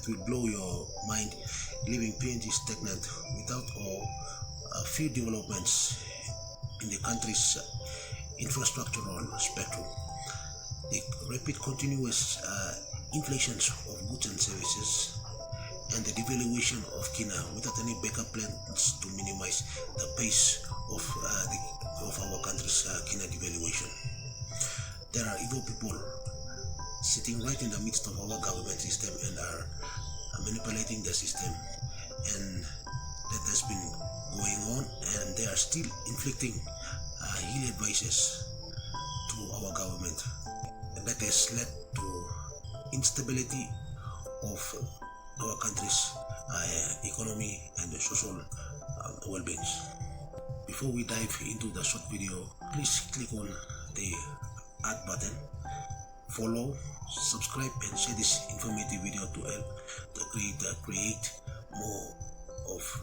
will blow your mind, leaving PNG stagnant without or few developments in the country's infrastructural spectrum. The rapid continuous inflations of goods and services and the devaluation of Kina without any backup plans to minimize the pace of our country's Kina devaluation. There are evil people sitting right in the midst of our government system and are manipulating the system, and that has been going on, and they are still inflicting ill advices to our government, and that has led to instability of our country's economy and social well-being. Before we dive into the short video, please click on the add button, follow, subscribe, and share this informative video to help the create more of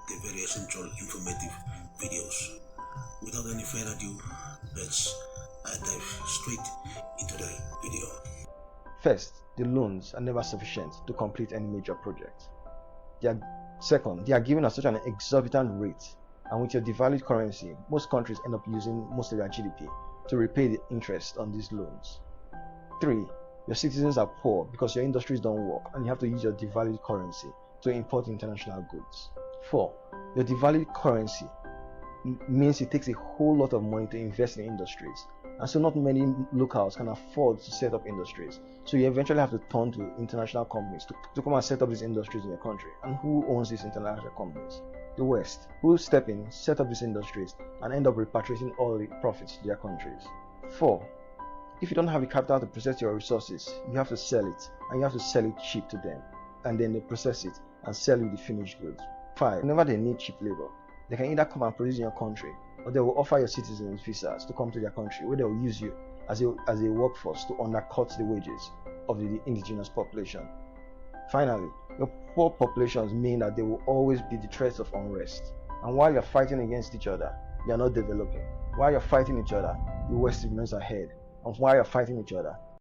the very essential informative videos. Without any further ado, let's dive straight into the video. First, the loans are never sufficient to complete any major project. Second, they are given at such an exorbitant rate, and with your devalued currency, most countries end up using most of their GDP to repay the interest on these loans. 3. Your citizens are poor because your industries don't work and you have to use your devalued currency to import international goods. 4. Your devalued currency means it takes a whole lot of money to invest in industries, and so not many locals can afford to set up industries, so you eventually have to turn to international companies to come and set up these industries in your country. And who owns these international companies? The West, who step in, set up these industries, and end up repatriating all the profits to their countries. 4. If you don't have the capital to process your resources, you have to sell it, and you have to sell it cheap to them, and then they process it and sell you the finished goods. 5. Whenever they need cheap labor, they can either come and produce in your country, or they will offer your citizens visas to come to their country, where they will use you as a workforce to undercut the wages of the indigenous population. Finally, your poor populations mean that there will always be the threats of unrest, and while you're fighting against each other, you're not developing. While you're fighting each other, the West remains ahead, and while you're fighting each other,